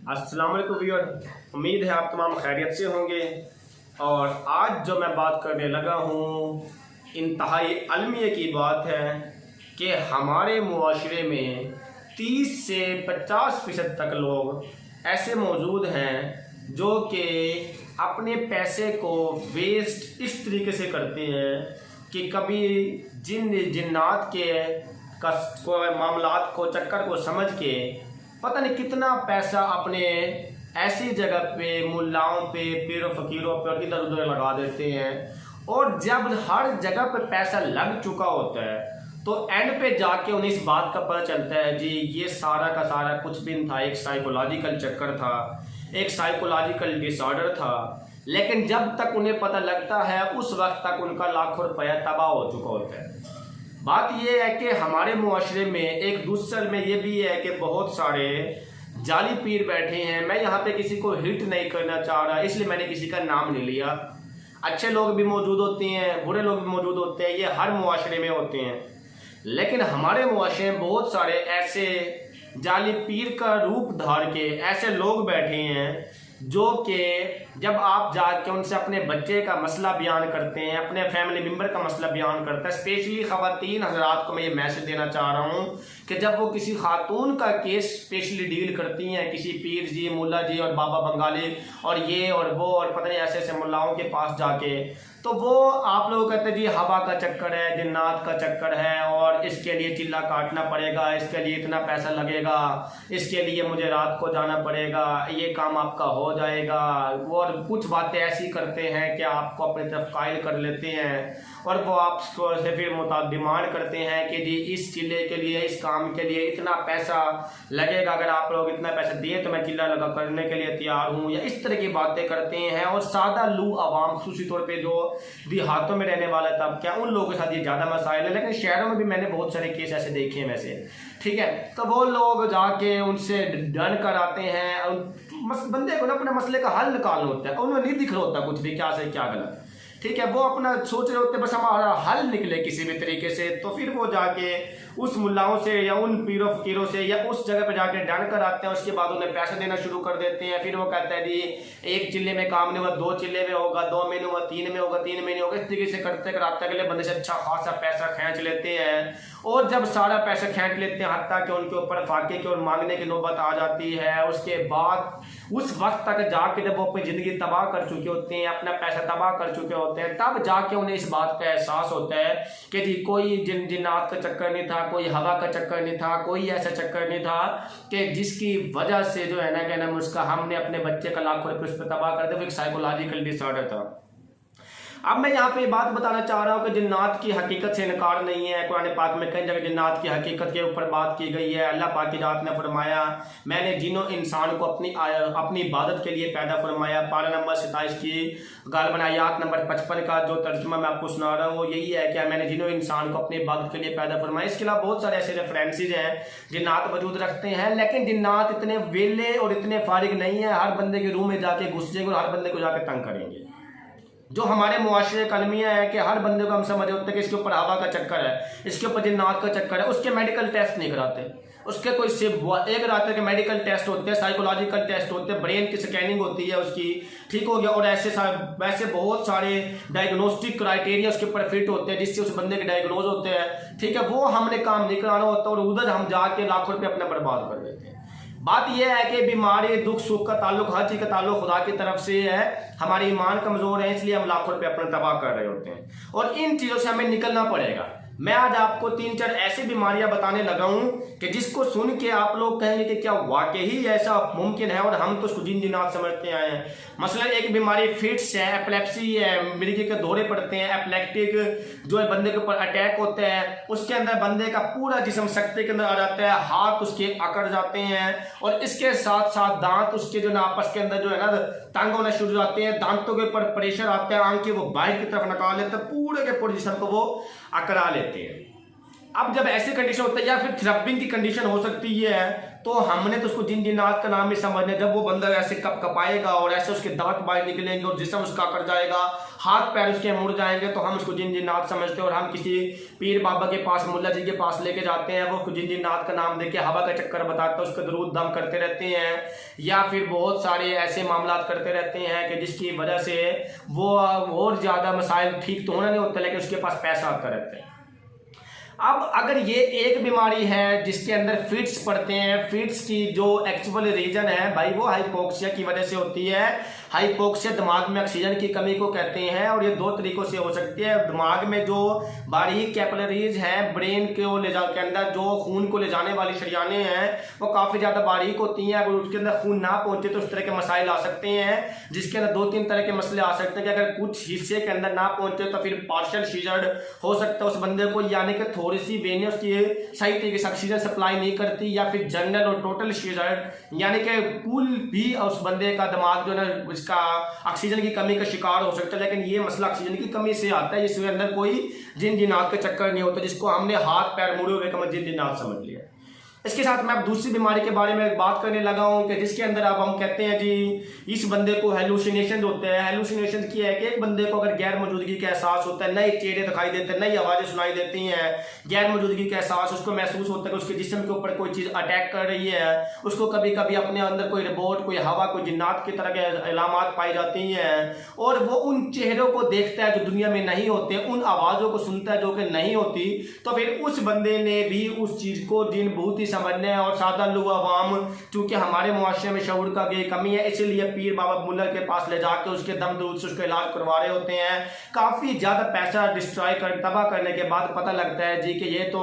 अस्सलाम वालेकुम व्यूअर, उम्मीद है आप तमाम खैरियत से होंगे। और आज जो मैं बात करने लगा हूँ इंतहाई अलमिया की बात है कि हमारे मुआशरे में 30 से 50% तक लोग ऐसे मौजूद हैं जो कि अपने पैसे को वेस्ट इस तरीके से करते हैं कि कभी जिन्नात के मामलात को चक्कर को समझ के पता नहीं कितना पैसा अपने ऐसी जगह पे मुल्लाओं पे पीरों फकीरों पे और इधर उधर लगा देते हैं। और जब हर जगह पे पैसा लग चुका होता है तो एंड पे जाके उन्हें इस बात का पता चलता है जी ये सारा का सारा कुछ भी नहीं था, एक साइकोलॉजिकल चक्कर था, एक साइकोलॉजिकल डिसऑर्डर था। लेकिन जब तक उन्हें पता लगता है उस वक्त तक उनका लाखों रुपया तबाह हो चुका होता है। बात यह है कि हमारे मुआशरे में एक दूसरे में ये भी है कि बहुत सारे जाली पीर बैठे हैं। मैं यहाँ पे किसी को हिट नहीं करना चाह रहा, इसलिए मैंने किसी का नाम नहीं लिया। अच्छे लोग भी मौजूद होते हैं, बुरे लोग भी मौजूद होते हैं, ये हर मुआशरे में होते हैं। लेकिन हमारे मुआशरे में बहुत सारे ऐसे जाली पीर का रूप धार के ऐसे लोग बैठे हैं जो कि जब आप जाके उनसे अपने बच्चे का मसला बयान करते हैं, अपने फैमिली मेम्बर का मसला बयान करते हैं, स्पेशली ख़वातीन हज़रात को मैं ये मैसेज देना चाह रहा हूँ कि जब वो किसी खातून का केस स्पेशली डील करती हैं, किसी पीर जी, मुल्ला जी और बाबा बंगाली और ये और वो और पता नहीं ऐसे ऐसे मुल्लाओं के पास जाके, तो वो आप लोग कहते हैं जी हवा का चक्कर है, जिन्नात का चक्कर है और इसके लिए चिल्ला काटना पड़ेगा, इसके लिए इतना पैसा लगेगा, इसके लिए मुझे रात को जाना पड़ेगा, ये काम आपका हो जाएगा। और कुछ बातें ऐसी करते हैं कि आपको अपनी तरफ कायल कर लेते हैं और वो आपको से फिर डिमांड करते हैं कि जी इस चिल्ले के लिए, इस काम के लिए इतना पैसा लगेगा, अगर आप लोग इतना पैसा दिए तो मैं चिल्ला लगा करने के लिए तैयार हूँ, या इस तरह की बातें करते हैं। और सादा लू आवाम खासूसी तौर पे जो देहातों में रहने वाला तब क्या उन लोगों के साथ ये ज़्यादा मसाइल है, लेकिन शहरों में भी मैंने बहुत सारे केस ऐसे देखे हैं वैसे, ठीक है। तो वो लोग जाके उनसे डन कराते हैं, बंदे को ना अपने मसले का हल निकालना होता है, उन्हें नहीं दिख रहा होता कुछ भी क्या सही क्या गलत, ठीक है। वो अपना सोच रहे होते बस हमारा हल निकले किसी भी तरीके से। तो फिर वो जाके उस मुल्लाओं से या उन पीरों फकीरों से या उस जगह पे जाके डन कर आते हैं, उसके बाद उन्हें पैसे देना शुरू कर देते हैं। फिर वो कहता है जी एक चिल्ले में काम नहीं हुआ, 2 चिल्ले में होगा, 2 महीने हुआ, 3 में होगा, 3 महीने होगा, इस तरीके से करते कराते अगले बंदे से अच्छा खासा पैसा खींच लेते हैं। और जब सारा पैसा खींच लेते हैं हत्ता कि उनके ऊपर फाके की और मांगने की नौबत आ जाती है, उसके बाद उस वक्त तक जाके जब वो अपनी ज़िंदगी तबाह कर चुके होते हैं, अपना पैसा तबाह कर चुके होते हैं, तब जाके उन्हें इस बात का एहसास होता है कि जी कोई जिन्नात का चक्कर नहीं था, कोई हवा का चक्कर नहीं था, कोई ऐसा चक्कर नहीं था कि जिसकी वजह से जो है ना कहना उसका हमने अपने बच्चे का लाखों रुपये उस पर तबाह कर दिया, वो एक साइकोलॉजिकल डिसऑर्डर था। अब मैं यहाँ पे बात बताना चाह रहा हूँ कि जिन्नात की हकीकत से इनकार नहीं है। कुरान पाक में कई जगह जिन्नात की हकीकत के ऊपर बात की गई है। अल्लाह पाक की जात ने फरमाया मैंने जिन्हों इंसान को अपनी इबादत के लिए पैदा फरमाया। पारा नंबर 27 की गालिबन आयात नंबर 55 का जो तर्जुमा मैं आपको सुना रहा हूँ वो यही है कि मैंने जिन्हों इंसान को अपनी इबादत के लिए पैदा फरमाया। इसके अलावा बहुत सारे ऐसे रेफरेंसेज हैं जिन्नात वजूद रखते हैं, लेकिन जिन्नात इतने वेले और इतने फारिग नहीं है, हर बंदे के रूम में जाके घुस जाएंगे और हर बंदे को जाके तंग करेंगे। जो हमारे मुआशरे का अलमिया है कि हर बंदे को हम समझ होते हैं कि इसके ऊपर हवा का चक्कर है, इसके ऊपर जिन्नात का चक्कर है, उसके मेडिकल टेस्ट नहीं कराते, उसके कोई सिर्फ एक रात के मेडिकल टेस्ट होते हैं, साइकोलॉजिकल टेस्ट होते हैं, ब्रेन की स्कैनिंग होती है उसकी, ठीक हो गया। और वैसे बहुत सारे डायग्नोस्टिक क्राइटेरिया उसके ऊपर फिट होते हैं जिससे उस बंदे के डायग्नोज होते हैं, ठीक है। वो हमने काम नहीं कराना होता और उधर हम जाके लाखों रुपये अपना बर्बाद कर देते हैं। बात यह है कि बीमारी दुख सुख का ताल्लुक, हर चीज़ का ताल्लुक खुदा की तरफ से है। हमारी ईमान कमज़ोर है इसलिए हम लाखों रुपये अपना तबाह कर रहे होते हैं और इन चीज़ों से हमें निकलना पड़ेगा। मैं आज आपको 3-4 ऐसी बीमारियां बताने लगा हूं कि जिसको सुन के आप लोग कहेंगे कि क्या वाकई ही ऐसा मुमकिन है और हम तो उसको जिन्नात समझते आए हैं। मसलन एक बीमारी फिट्स है, एपिलेप्सी है, मिर्गी के दौरे पड़ते हैं, एपिलेप्टिक जो है बंदे के ऊपर अटैक होता है, उसके अंदर बंदे का पूरा जिस्म सख्ते के अंदर आ जाता है, हाथ उसके अकड़ जाते हैं और इसके साथ साथ दांत उसके जो ना आपस के अंदर जो है ना तंग होना शुरू हो जाते हैं, दांतों के ऊपर प्रेशर आता है, आंखें वो बाहर की तरफ निकाल लेते हैं, पूरे के पूरे जिस्म को वो अकड़ा लेते हैं। अब जब ऐसी कंडीशन होता है या फिर थ्रबिंग की कंडीशन हो सकती है तो हमने तो उसको जिन जिन्नात का नाम ही समझने। जब वो बंदा ऐसे कप कपाएगा और ऐसे उसके दांत बाहर निकलेंगे और जिस्म उसका कट जाएगा, हाथ पैर उसके मुड़ जाएंगे, तो हम उसको जिन जिन्नात समझते हैं और हम किसी पीर बाबा के पास, मुल्ला जी के पास लेके जाते हैं। वो जिन जिन्नात का नाम देके हवा का चक्कर बताता है, उसका दरूद दम करते रहते हैं, या फिर बहुत सारे ऐसे मामला करते रहते हैं कि जिसकी वजह से वो और ज़्यादा मसाइल ठीक तो होना नहीं होता, लेकिन उसके पास पैसा आता रहता है। अब अगर ये एक बीमारी है जिसके अंदर फिट्स पड़ते हैं, फिट्स की जो एक्चुअल रीजन है भाई वो हाइपोक्सिया की वजह से होती है। हाइपोक्सिया दिमाग में ऑक्सीजन की कमी को कहते हैं, और ये दो तरीकों से हो सकती है। दिमाग में जो बारीक कैपिलरीज हैं, ब्रेन को ले जा के अंदर जो खून को ले जाने वाली शरियानें हैं वो काफ़ी ज़्यादा बारीक होती हैं। अगर उसके अंदर खून ना पहुंचे तो उस तरह के मसाइल आ सकते हैं, जिसके अंदर 2-3 तरह के मसले आ सकते हैं कि अगर कुछ हिस्से के अंदर ना पहुंचे तो फिर पार्शियल सीजर हो सकता है उस बंदे को, यानी कि थोड़ी सी वेनें उसकी सही तरीके से ऑक्सीजन सप्लाई नहीं करती, या फिर जनरल और टोटल सीजर, यानी कि कुल भी उस बंदे का दिमाग जो है इसका ऑक्सीजन की कमी का शिकार हो सकता है। लेकिन ये मसला ऑक्सीजन की कमी से आता है, जिसके अंदर कोई जिन जिनात का चक्कर नहीं होता, जिसको हमने हाथ पैर मुड़े हुए का जिन जिनात समझ लिया। इसके साथ मैं अब दूसरी बीमारी के बारे में बात करने लगा हूं कि जिसके अंदर अब हम कहते हैं जी इस बंदे को हेलुसिनेशन होते हैं। हेलुसिनेशन की है कि एक बंदे को अगर गैर मौजूदगी का एहसास होता है, नए चेहरे दिखाई देते हैं, नई आवाज़ें सुनाई देती हैं, गैर मौजूदगी का एहसास उसको महसूस होता है कि उसके जिस्म के ऊपर कोई चीज़ अटैक कर रही है, उसको कभी कभी अपने अंदर कोई रिपोर्ट, कोई हवा, कोई जिन्नात की तरह के अलामात पाई जाती हैं, और वो उन चेहरों को देखता है जो दुनिया में नहीं होते, उन आवाज़ों को सुनता है जो कि नहीं होती। तो फिर उस बंदे ने भी उस चीज़ को जिन बहुत ही समझने, और सादा लोग अवाम चूंकि हमारे मुआशरे में शऊर का ये कमी है, इसीलिए पीर बाबा मुल्ला के पास ले जाके उसके दम दूध से उसका इलाज करवा रहे होते हैं। काफ़ी ज़्यादा पैसा डिस्ट्रॉय कर तबाह करने के बाद पता लगता है जी कि ये तो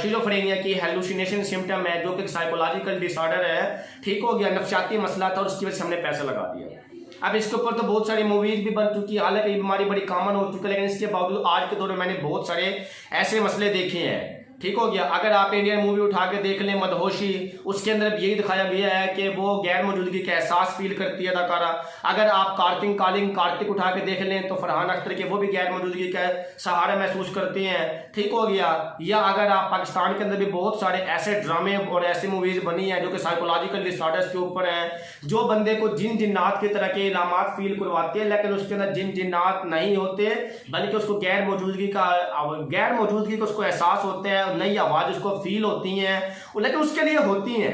शिज़ोफ्रेनिया की हेलुसिनेशन सिम्टम है, जो कि साइकोलॉजिकल डिसऑर्डर है, ठीक हो गया, नफसियाती मसला था और उसकी वजह से हमने पैसा लगा दिया। अब इसके ऊपर तो बहुत सारी मूवीज भी बन चुकी है, हालांकि ये बीमारी बड़ी कॉमन हो चुकी है, लेकिन इसके बावजूद आज के दौर में मैंने बहुत सारे ऐसे मसले देखे हैं, ठीक हो गया। अगर आप इंडियन मूवी उठा के देख लें मदहोशी, उसके अंदर यही दिखाया गया है कि वो गैर मौजूदगी का एहसास फील करती है अदाकारा। अगर आप कार्तिक उठा के देख लें तो फरहान अख्तर के वो भी गैर मौजूदगी का सहारा महसूस करते हैं, ठीक हो गया। या अगर आप पाकिस्तान के अंदर भी बहुत सारे ऐसे ड्रामे और ऐसी मूवीज बनी हैं जो कि साइकोलॉजिकल डिसऑर्डर्स के ऊपर हैं, जो बंदे को जिन जिन्नात की तरह के इलामात फील करवाते हैं, लेकिन उसके अंदर जिन जिन्नात नहीं होते, बल्कि उसको गैर मौजूदगी का उसको एहसास होता है, नई आवाज उसको फील होती हैं, लेकिन उसके लिए होती हैं,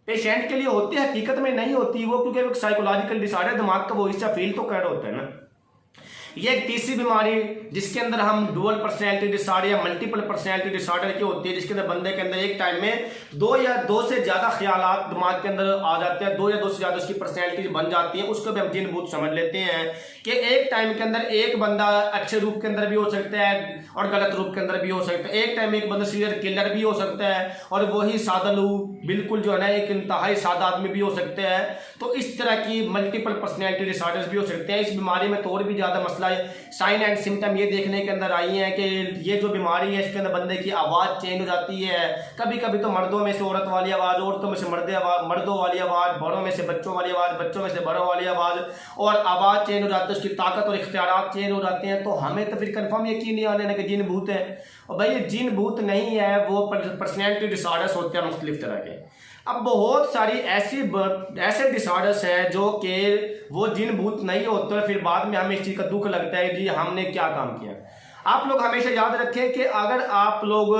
पेशेंट के लिए होती है, हकीकत में नहीं होती वो, क्योंकि साइकोलॉजिकल डिसऑर्डर दिमाग का वो हिस्सा फील तो कर रहा होता है ना। ये एक तीसरी बीमारी जिसके अंदर हम डुअल पर्सनैलिटी डिसऑर्डर या मल्टीपल पर्सनैलिटी डिसऑर्डर की होती है, जिसके अंदर बंदे के अंदर एक टाइम में दो से ज्यादा ख्यालात दिमाग के अंदर आ जाते हैं, दो से ज्यादा उसकी पर्सनैलिटी बन जाती है। उसको भी हम जिन भूत समझ लेते हैं कि एक टाइम के अंदर एक बंदा अच्छे रूप के अंदर भी हो सकता है और गलत रूप के अंदर भी हो सकता है, एक टाइम में एक बंदा सीरियल किलर भी हो सकता है, और वही सादालू बिल्कुल जो है ना एक इंतहाई सादा आदमी भी हो सकते हैं। तो इस तरह की मल्टीपल पर्सनैलिटी डिसऑर्डर्स भी हो सकते हैं। इस बीमारी में तो और भी ज्यादा मसला साइन एंड सिम्टम ये देखने के अंदर आई है कि ये जो बीमारी है इसके अंदर बंदे की आवाज़ चेंज हो जाती है, कभी कभी तो मर्दों में से औरत वाली आवाज़, औरतों में से मर्दों वाली आवाज़, बड़ों में से बच्चों वाली आवाज़, बच्चों में से बड़ों वाली आवाज़, और आवाज़ चेंज हो जाती है, उसकी ताकत और इख्तियारात चेंज हो जाते हैं। तो हमें तो फिर कन्फर्म यकीन नहीं आने कि जिन भूत है, और भाई ये जिन भूत नहीं है, वो पर्सनैलिटी डिसऑर्डर्स होते हैं मुख्तलिफ तरह के। अब बहुत सारी ऐसे डिसऑर्डर्स हैं जो कि वो जिन भूत नहीं होते, फिर बाद में हमें इस चीज़ का दुख लगता है जी हमने क्या काम किया। आप लोग हमेशा याद रखें कि अगर आप लोग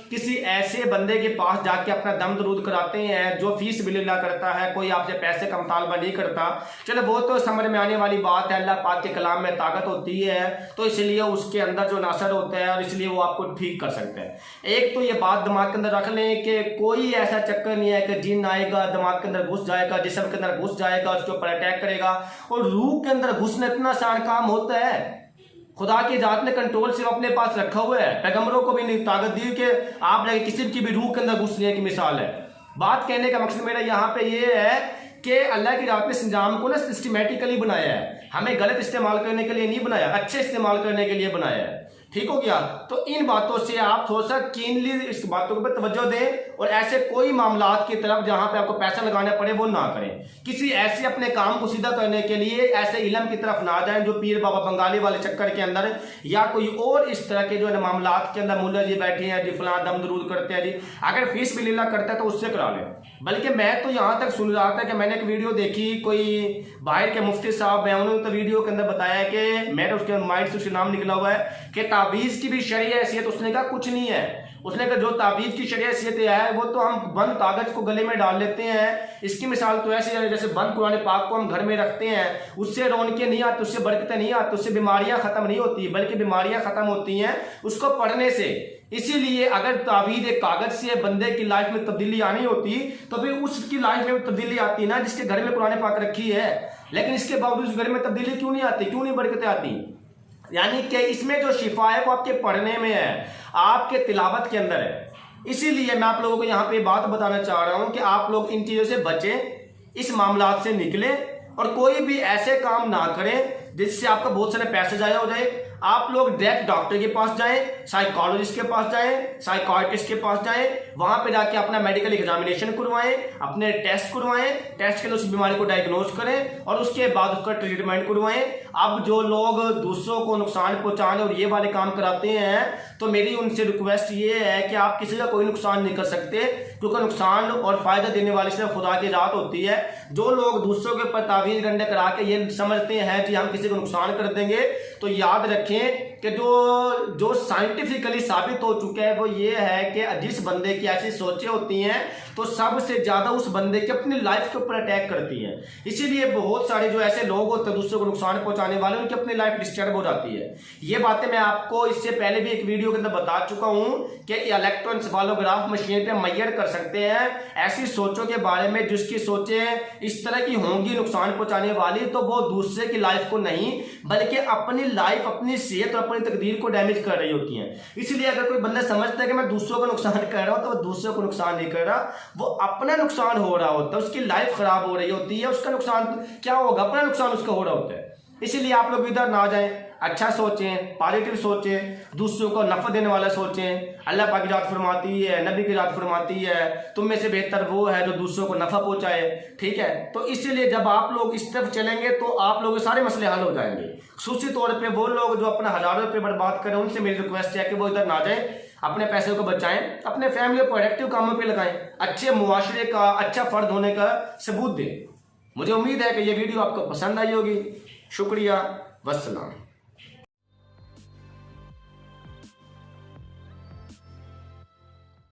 किसी ऐसे बंदे के पास जाके अपना दम दरूद कराते हैं जो फीस बिल्ला करता है, कोई आपसे पैसे का मुतालबा नहीं करता, चलो वो तो समझ में आने वाली बात है, अल्लाह पाक के कलाम में ताकत होती है, तो इसलिए उसके अंदर जो नासर होता है और इसलिए वो आपको ठीक कर सकता है। एक तो ये बात दिमाग के अंदर रख लें कि कोई ऐसा चक्कर नहीं है कि जिन आएगा दिमाग के अंदर घुस जाएगा, जिस्म के अंदर घुस जाएगा, उसके ऊपर अटैक करेगा, और रूह के अंदर घुसना इतना आसान काम होता है। खुदा की जात ने कंट्रोल से अपने पास रखा हुआ है, पैगंबरों को भी नहीं ताकत दी कि आप लगे किसी की भी रूह के अंदर घुसने की मिसाल है। बात कहने का मकसद मेरा यहाँ पे ये है कि अल्लाह की जात ने इस निजाम को ना सिस्टमेटिकली बनाया है, हमें गलत इस्तेमाल करने के लिए नहीं बनाया, अच्छे इस्तेमाल करने के लिए बनाया है। ठीक हो गया। तो इन बातों से आप थोड़ा सा कीनली इस बातों पर तवज्जो दें और ऐसे कोई मामलात की तरफ जहां पे आपको पैसा लगाना पड़े वो ना करें। किसी ऐसे अपने काम को सीधा करने के लिए ऐसे इल्म की तरफ ना जाएं जो पीर बाबा बंगाली वाले चक्कर के अंदर या कोई और इस तरह के जो है मामलात के अंदर मुल्ला जी बैठे हैं जी फलां दम दरूद करते हैं जी, अगर फीस भी लीला करता है तो उससे करा लें। बल्कि मैं तो यहाँ तक सुन रहा था कि मैंने एक वीडियो देखी, कोई बाहर के मुफ्ती साहब हैं, उन्होंने तो वीडियो के अंदर बताया कि मेरे उसके माइंड से उसका नाम निकला हुआ है कि तावीज़ की भी शरई हैसियत, उसने कहा कुछ नहीं है। उसने कहा जो तावीज़ की शरई हैसियत है वो तो हम बंद कागज को गले में डाल लेते हैं, इसकी मिसाल तो ऐसे है जैसे बंद कुरान पाक को हम घर में रखते हैं, उससे रौनकें नहीं आती, उससे बरकतें नहीं आती, उससे बीमारियां खत्म नहीं होती, बल्कि बीमारियां खत्म होती हैं उसको पढ़ने से। इसीलिए अगर तावीज़ एक कागज से बंदे की लाइफ में तब्दीली आनी होती तो फिर उसकी लाइफ में तब्दीली आती ना जिसके घर में कुरान पाक रखी है, लेकिन इसके बावजूद उस घर में तब्दीली क्यों नहीं आती, क्यों नहीं बरकतें आती? यानी कि इसमें जो शिफा है वो आपके पढ़ने में है, आपके तिलावत के अंदर है। इसीलिए मैं आप लोगों को यहाँ पे बात बताना चाह रहा हूं कि आप लोग इन चीज़ों से बचें, इस मामलात से निकलें और कोई भी ऐसे काम ना करें जिससे आपका बहुत सारे पैसे जाया हो जाए। आप लोग डायरेक्ट डॉक्टर के पास जाएं, साइकोलॉजिस्ट के पास जाएं, साइकाट्रिस्ट के पास जाएं, वहां पे जाके अपना मेडिकल एग्जामिनेशन करवाएं, अपने टेस्ट करवाएं, टेस्ट के लिए उस बीमारी को डायग्नोज करें और उसके बाद उसका ट्रीटमेंट करवाएं। अब जो लोग दूसरों को नुकसान पहुंचाने और ये वाले काम कराते हैं तो मेरी उनसे रिक्वेस्ट ये है कि आप किसी का कोई नुकसान नहीं कर सकते, क्योंकि नुकसान और फायदा देने वाली सिर्फ खुदा की जात होती है। जो लोग दूसरों के ऊपर तावीज़ गंडे करा के ये समझते हैं कि हम किसी को नुकसान कर देंगे, तो याद रखें कि जो साइंटिफिकली साबित हो चुका है वो ये है कि जिस बंदे की ऐसी सोचें होती हैं तो सबसे ज्यादा उस बंदे की अपनी लाइफ के ऊपर अटैक करती हैं। इसीलिए बहुत सारे जो ऐसे लोग होते हैं दूसरों को नुकसान पहुंचाने वाले, उनकी अपनी लाइफ डिस्टर्ब हो जाती है। ये बातें मैं आपको इससे पहले भी एक वीडियो के अंदर बता चुका हूं कि इलेक्ट्रोएन्सेफालोग्राफ मशीन पे मेजर कर सकते हैं ऐसी सोचों के बारे में जिसकी सोचें इस तरह की होंगी नुकसान पहुंचाने वाली, तो वो दूसरे की लाइफ को नहीं बल्कि अपनी लाइफ, अपनी सेहत और अपनी तकदीर को डैमेज कर रही होती हैं। इसलिए अगर कोई बंदा समझता है कि मैं दूसरों को नुकसान कर रहा हूं, तो वो दूसरों को नुकसान नहीं कर रहा, वो अपना नुकसान हो रहा होता है, उसकी लाइफ खराब हो रही होती है, उसका नुकसान क्या होगा, अपना नुकसान उसका हो रहा होता है। इसीलिए आप लोग इधर ना जाएं, अच्छा सोचें, पॉजिटिव सोचें, दूसरों को नफा देने वाला सोचें। अल्लाह पाक की जात फरमाती है, नबी की जात फरमाती है, तुम में से बेहतर वो है जो दूसरों को नफा पहुंचाए। ठीक है, तो इसीलिए जब आप लोग इस तरफ चलेंगे तो आप लोगों के सारे मसले हल हो जाएंगे। खुसूसी तौर पे वो लोग जो अपना हजारों रुपये बर्बाद करें, उनसे मेरी रिक्वेस्ट है कि वो इधर ना जाएं, अपने पैसे को बचाएं, अपने फैमिली को प्रोडक्टिव कामों पे लगाएं, अच्छे मुआशरे का, अच्छा फर्द होने का सबूत दें। मुझे उम्मीद है कि ये वीडियो आपको पसंद आई होगी। शुक्रिया, वस्सलाम।